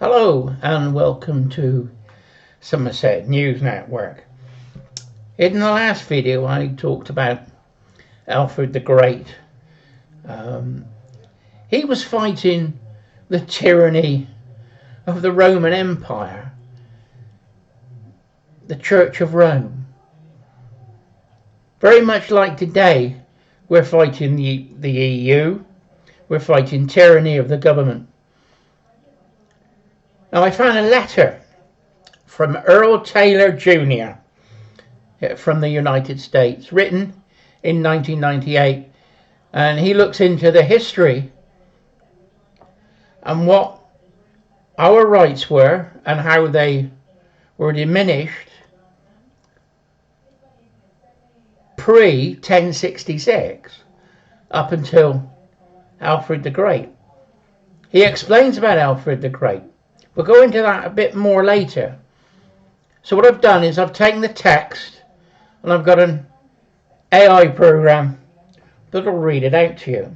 Hello and welcome to Somerset News Network. In the last video I talked about Alfred the Great. He was fighting the tyranny of the Roman Empire, the Church of Rome. Very much like today, we're fighting the EU, we're fighting tyranny of the government. Now I found a letter from Earl Taylor Jr. from the United States, written in 1998, and he looks into the history and what our rights were and how they were diminished pre-1066 up until Alfred the Great. He explains about Alfred the Great. We'll go into that a bit more later. So what I've done is I've taken the text and I've got an AI program that'll read it out to you.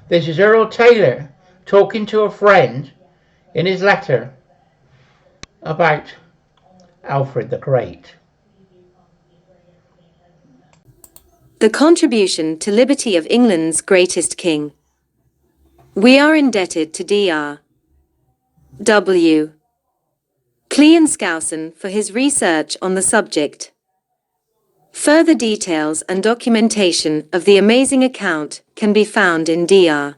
This is Earl Taylor talking to a friend in his letter about Alfred the Great. The contribution to liberty of England's greatest king. We are indebted to Dr. W. Skousen for his research on the subject. Further details and documentation of the amazing account can be found in Dr.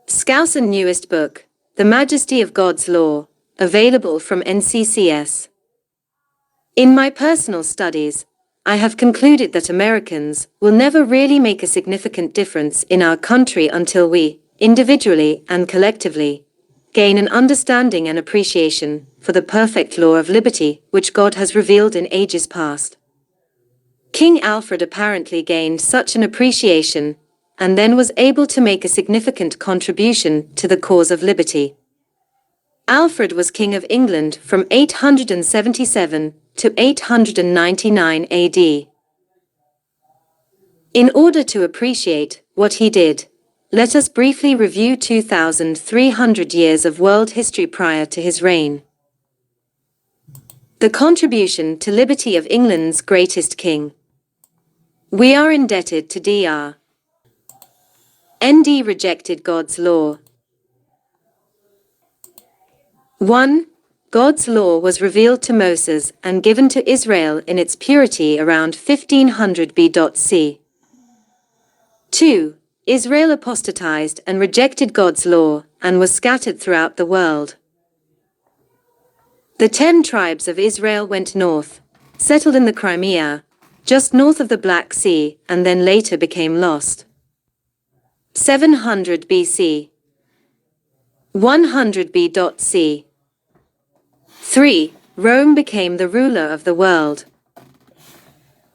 Skousen's newest book, The Majesty of God's Law, available from NCCS. In my personal studies, I have concluded that Americans will never really make a significant difference in our country until we, individually and collectively, gain an understanding and appreciation for the perfect law of liberty which God has revealed in ages past. King Alfred apparently gained such an appreciation and then was able to make a significant contribution to the cause of liberty. Alfred was King of England from 877 to 899 AD. In order to appreciate what he did, let us briefly review 2,300 years of world history prior to his reign. The contribution to liberty of England's greatest king. We are indebted to Dr. ND rejected God's law. 1. God's law was revealed to Moses and given to Israel in its purity around 1500 BC. 2. Israel apostatized and rejected God's law and was scattered throughout the world. The 10 tribes of Israel went north, settled in the Crimea, just north of the Black Sea, and then later became lost. 700 BC. 100 BC. 3. Rome became the ruler of the world.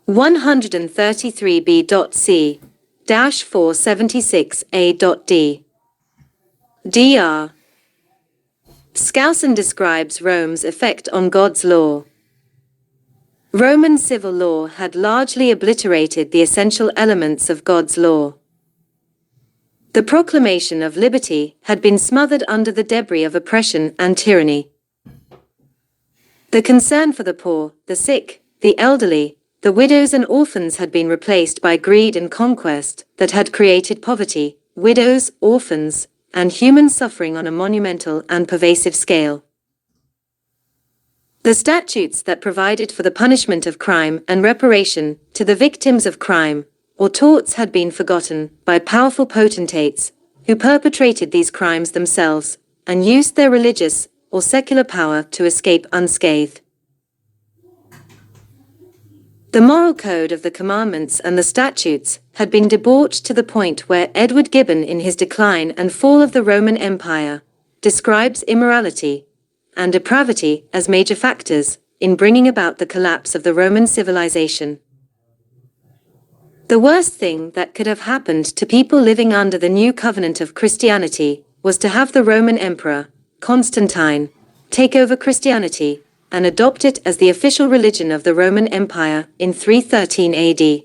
133 BC. 476 A.D. Dr. Skousen describes Rome's effect on God's law. Roman civil law had largely obliterated the essential elements of God's law. The proclamation of liberty had been smothered under the debris of oppression and tyranny. The concern for the poor, the sick, the elderly, the widows and orphans had been replaced by greed and conquest that had created poverty, widows, orphans, and human suffering on a monumental and pervasive scale. The statutes that provided for the punishment of crime and reparation to the victims of crime or torts had been forgotten by powerful potentates who perpetrated these crimes themselves and used their religious or secular power to escape unscathed. The moral code of the commandments and the statutes had been debauched to the point where Edward Gibbon in his Decline and Fall of the Roman Empire describes immorality and depravity as major factors in bringing about the collapse of the Roman civilization. The worst thing that could have happened to people living under the new covenant of Christianity was to have the Roman Emperor, Constantine, take over Christianity and adopt it as the official religion of the Roman Empire in 313 AD.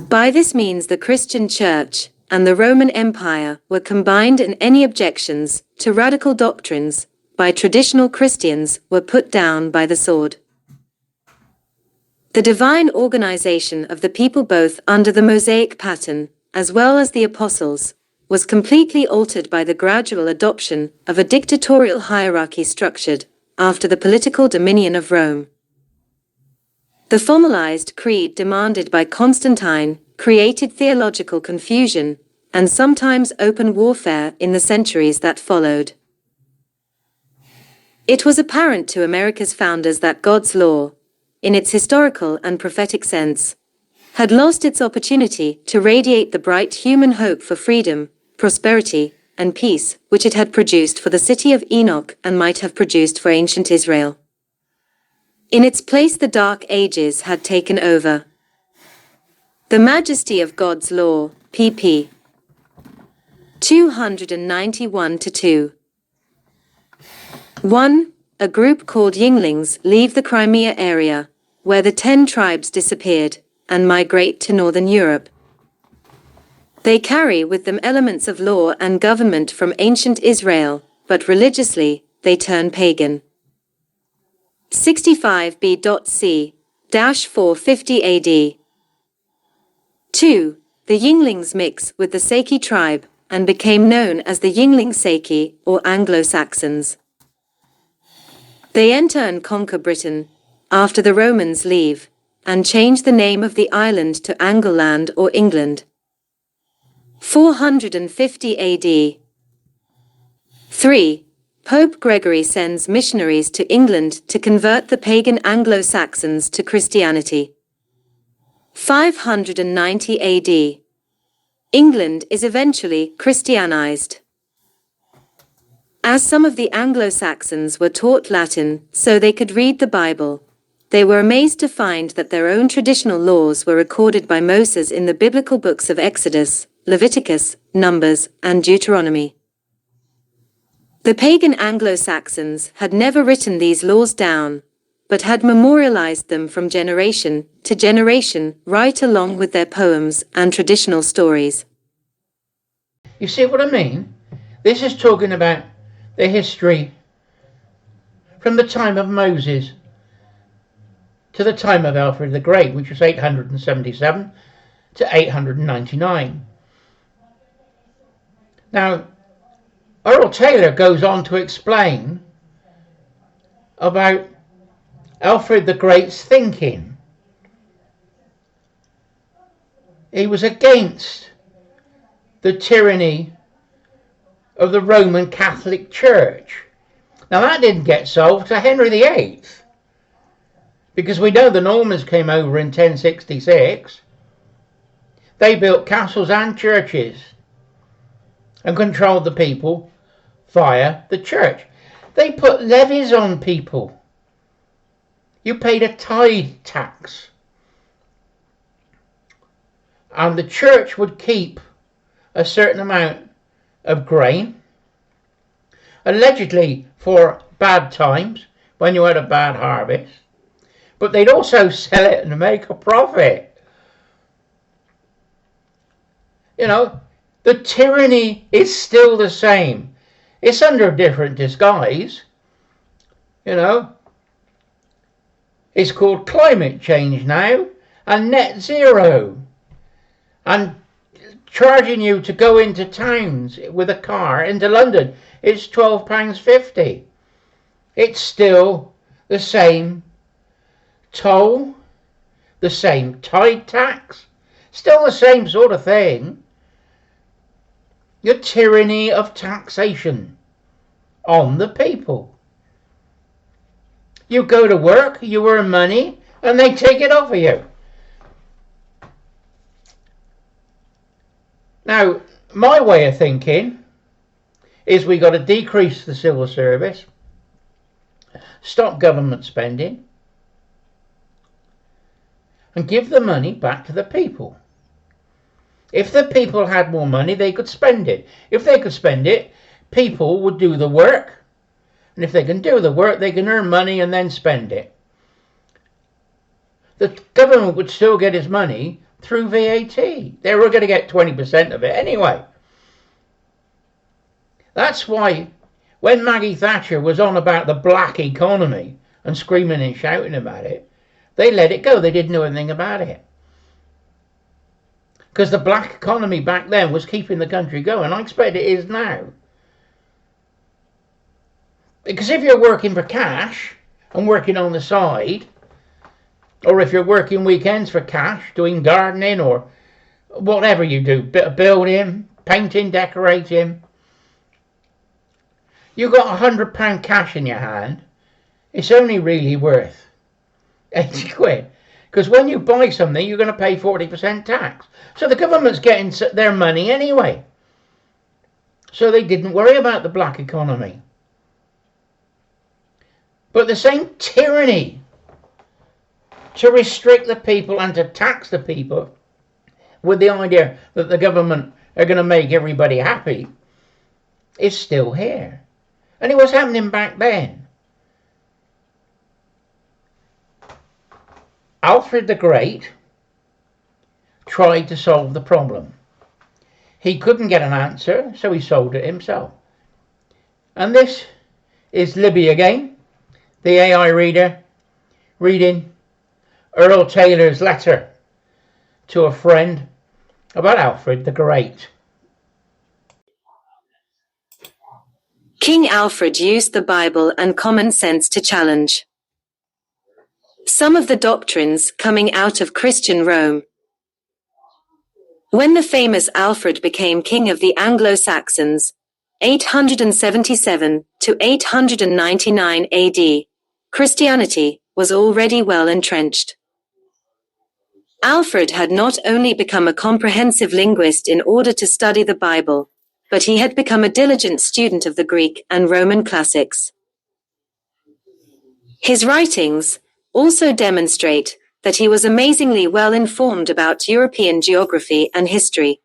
By this means the Christian Church and the Roman Empire were combined, and any objections to radical doctrines by traditional Christians were put down by the sword. The divine organization of the people, both under the Mosaic pattern as well as the apostles, was completely altered by the gradual adoption of a dictatorial hierarchy structured after the political dominion of Rome. The formalized creed demanded by Constantine created theological confusion and sometimes open warfare in the centuries that followed. It was apparent to America's founders that God's law, in its historical and prophetic sense, had lost its opportunity to radiate the bright human hope for freedom, prosperity, and peace which it had produced for the city of Enoch and might have produced for ancient Israel. In its place, the Dark Ages had taken over. The Majesty of God's Law, pp. 291-2. 1. A group called Yinglings leave the Crimea area, where the 10 tribes disappeared, and migrate to northern Europe. They carry with them elements of law and government from ancient Israel, but religiously, they turn pagan. 65 B.C.-450 AD. 2. The Yinglings mix with the Saki tribe, and became known as the Yingling Saki, or Anglo-Saxons. They enter and conquer Britain, after the Romans leave, and change the name of the island to Angleland or England. 450 AD. 3. Pope Gregory sends missionaries to England to convert the pagan Anglo-Saxons to Christianity. 590 AD. England is eventually Christianized. As some of the Anglo-Saxons were taught Latin so they could read the Bible, they were amazed to find that their own traditional laws were recorded by Moses in the biblical books of Exodus, Leviticus, Numbers, and Deuteronomy. The pagan Anglo-Saxons had never written these laws down, but had memorialized them from generation to generation right along with their poems and traditional stories. You see what I mean? This is talking about the history from the time of Moses to the time of Alfred the Great, which was 877 to 899. Now, Earl Taylor goes on to explain about Alfred the Great's thinking. He was against the tyranny of the Roman Catholic Church. Now that didn't get solved to Henry VIII, because we know the Normans came over in 1066. They built castles and churches and controlled the people via the church. They put levies on people. You paid a tithe tax, and the church would keep a certain amount of grain, allegedly for bad times when you had a bad harvest, but they'd also sell it and make a profit. You know, the tyranny is still the same. It's under a different disguise. You know, it's called climate change now, and net zero, and charging you to go into towns with a car into London. It's £12.50. It's still the same toll, the same tithe tax, still the same sort of thing. Your tyranny of taxation on the people. You go to work, you earn money, and they take it off of you. Now, my way of thinking is we got to decrease the civil service, stop government spending, and give the money back to the people. If the people had more money, they could spend it. If they could spend it, people would do the work. And if they can do the work, they can earn money and then spend it. The government would still get its money through VAT. They were going to get 20% of it anyway. That's why When Maggie Thatcher was on about the black economy and screaming and shouting about it, they let it go. They didn't know anything about it. Because the black economy back then was keeping the country going. I expect it is now. Because if you're working for cash and working on the side, or if you're working weekends for cash, doing gardening or whatever you do, bit of building, painting, decorating, you got £100 cash in your hand, it's only really worth 80 quid. Because when you buy something, you're going to pay 40% tax. So the government's getting their money anyway. So they didn't worry about the black economy. But the same tyranny to restrict the people and to tax the people with the idea that the government are going to make everybody happy is still here. And it was happening back then. Alfred the Great tried to solve the problem. He couldn't get an answer, so he solved it himself. And this is Libby again, the AI reader, reading Earl Taylor's letter to a friend about Alfred the Great. King Alfred used the Bible and common sense to challenge some of the doctrines coming out of Christian Rome. When the famous Alfred became king of the Anglo-Saxons, 877 to 899 AD, Christianity was already well entrenched. Alfred had not only become a comprehensive linguist in order to study the Bible, but he had become a diligent student of the Greek and Roman classics. His writings also demonstrate that he was amazingly well informed about European geography and history.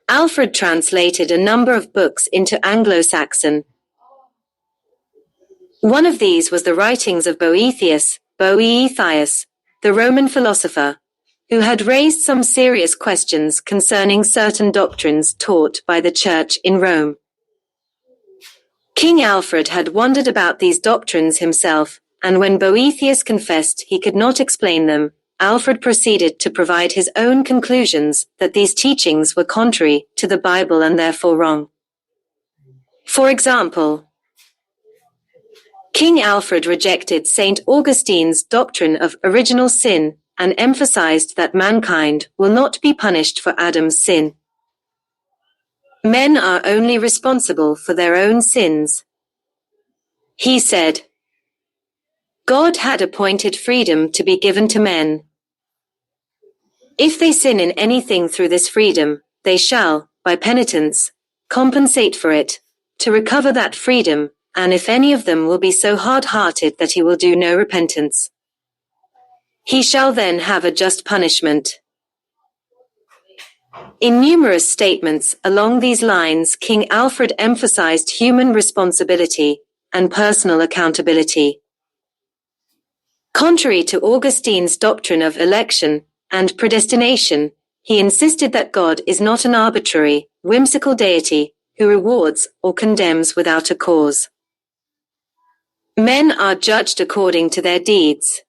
Alfred translated a number of books into Anglo-Saxon. One of these was the writings of Boethius, the Roman philosopher, who had raised some serious questions concerning certain doctrines taught by the Church in Rome. King Alfred had wondered about these doctrines himself, and when Boethius confessed he could not explain them, Alfred proceeded to provide his own conclusions that these teachings were contrary to the Bible and therefore wrong. For example, King Alfred rejected St. Augustine's doctrine of original sin and emphasized that mankind will not be punished for Adam's sin. Men are only responsible for their own sins. He said, God had appointed freedom to be given to men. If they sin in anything through this freedom, they shall, by penitence, compensate for it, to recover that freedom, and if any of them will be so hard-hearted that he will do no repentance, he shall then have a just punishment. In numerous statements along these lines, King Alfred emphasized human responsibility and personal accountability. Contrary to Augustine's doctrine of election and predestination, he insisted that God is not an arbitrary, whimsical deity who rewards or condemns without a cause. Men are judged according to their deeds.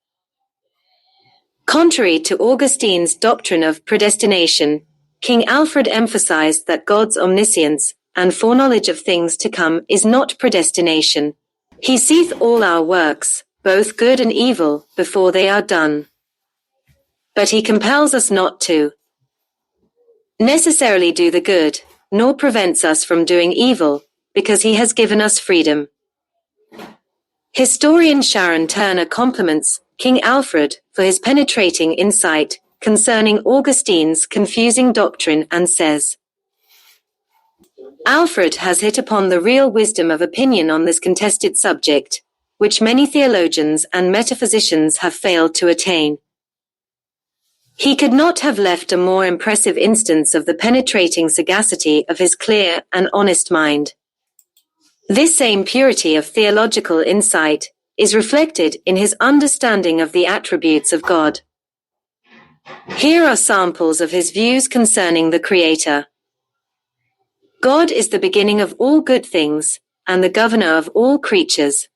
Contrary to Augustine's doctrine of predestination, King Alfred emphasized that God's omniscience and foreknowledge of things to come is not predestination. He seeth all our works, both good and evil, before they are done. But he compels us not to necessarily do the good, nor prevents us from doing evil, because he has given us freedom. Historian Sharon Turner compliments King Alfred for his penetrating insight concerning Augustine's confusing doctrine and says, Alfred has hit upon the real wisdom of opinion on this contested subject, which many theologians and metaphysicians have failed to attain. He could not have left a more impressive instance of the penetrating sagacity of his clear and honest mind. This same purity of theological insight is reflected in his understanding of the attributes of God. Here are samples of his views concerning the Creator. God is the beginning of all good things, and the governor of all creatures.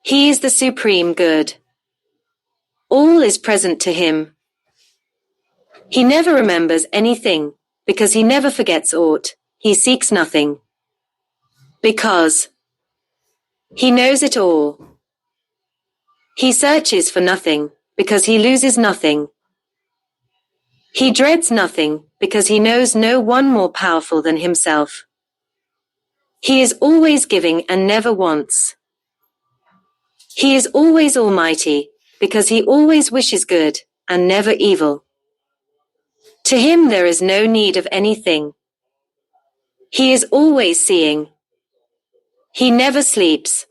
He is the supreme good. All is present to him. He never remembers anything, because he never forgets aught. He seeks nothing, because he knows it all. He searches for nothing, because he loses nothing. He dreads nothing, because he knows no one more powerful than himself. He is always giving and never wants. He is always almighty, because he always wishes good, and never evil. To him there is no need of anything. He is always seeing. He never sleeps.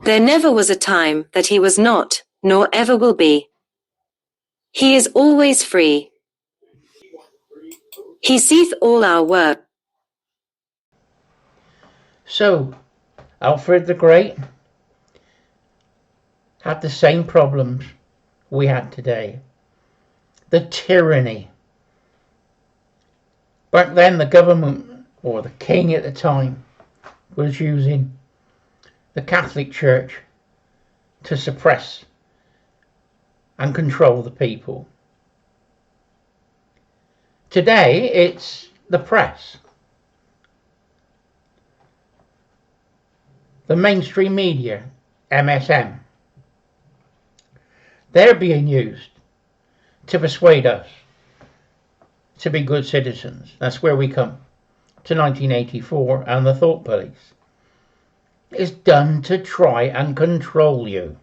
There never was a time that he was not, nor ever will be. He is always free. He seeth all our work. So, Alfred the Great had the same problems we had today. The tyranny. Back then the government, or the king at the time, was using the Catholic Church to suppress and control the people. Today it's the press. The mainstream media, MSM. They're being used to persuade us to be good citizens. That's where we come to 1984 and the thought police. It's done to try and control you.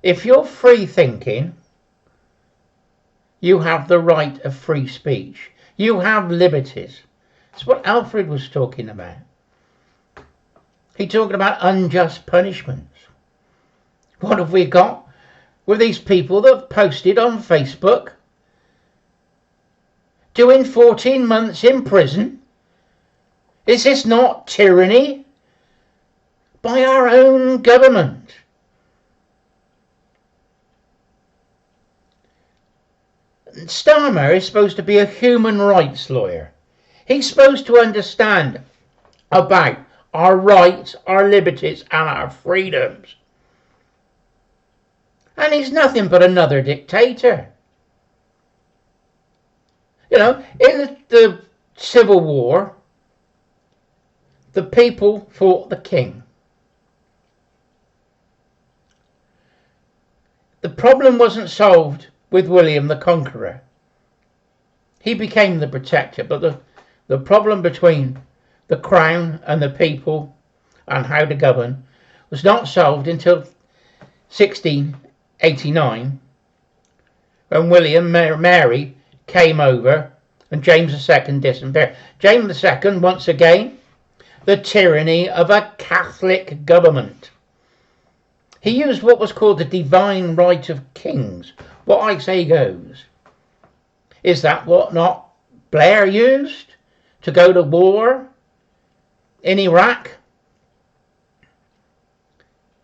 If you're free thinking, you have the right of free speech. You have liberties. That's what Alfred was talking about. He's talking about unjust punishments. What have we got with these people that have posted on Facebook doing 14 months in prison? Is this not tyranny by our own government? Starmer is supposed to be a human rights lawyer. He's supposed to understand about our rights, our liberties and our freedoms. And he's nothing but another dictator. You know, in the Civil War, the people fought the king. The problem wasn't solved with William the Conqueror. He became the protector, but the problem between the crown and the people and how to govern was not solved until 1689, when William and Mary came over and James II disappeared. James II, once again, the tyranny of a Catholic government. He used what was called the divine right of kings. What I say goes. Is that what not Blair used to go to war in Iraq?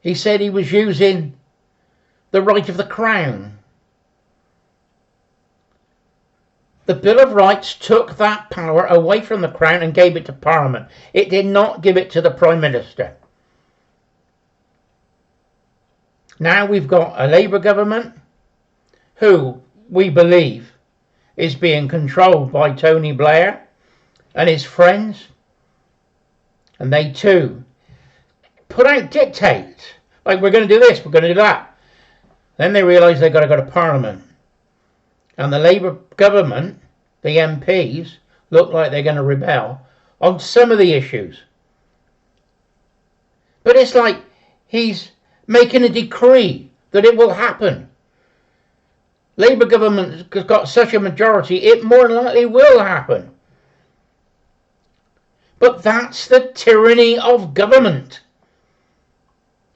He said he was using the right of the crown. The Bill of Rights took that power away from the crown and gave it to Parliament. It did not give it to the Prime Minister. Now we've got a Labour government who we believe is being controlled by Tony Blair and his friends. And they too put out dictates. Like, we're going to do this, we're going to do that. Then they realise they've got to go to Parliament. And the Labour government, the MPs, look like they're going to rebel on some of the issues. But it's like he's making a decree that it will happen. Labour government has got such a majority, it more than likely will happen. But that's the tyranny of government.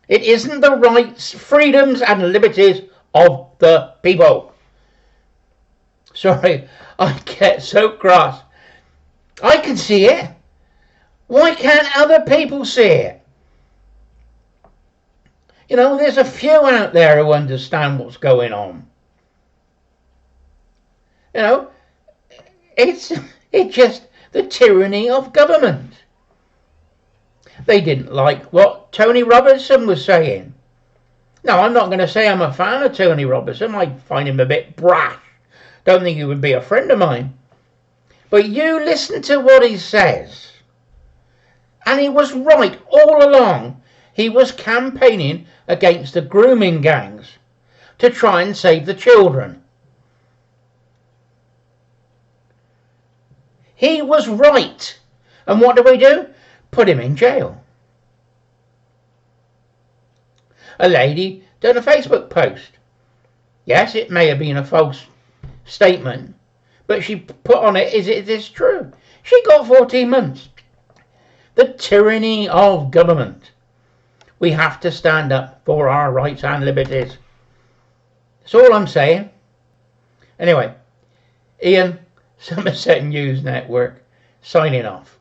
It isn't the rights, freedoms and liberties of the people. Sorry, I get so cross. I can see it. Why can't other people see it? You know, there's a few out there who understand what's going on. You know, it just The tyranny of government. They didn't like what Tony Robertson was saying. Now, I'm not going to say I'm a fan of Tony Robertson. I find him a bit brash. Don't think he would be a friend of mine. But you listen to what he says. And he was right all along. He was campaigning against the grooming gangs to try and save the children. He was right. And what do we do? Put him in jail. A lady done a Facebook post. Yes, it may have been a false statement, but she put on it, is it this true? She got 14 months. The tyranny of government. We have to stand up for our rights and liberties. That's all I'm saying. Anyway, Ian, Somerset News Network, signing off.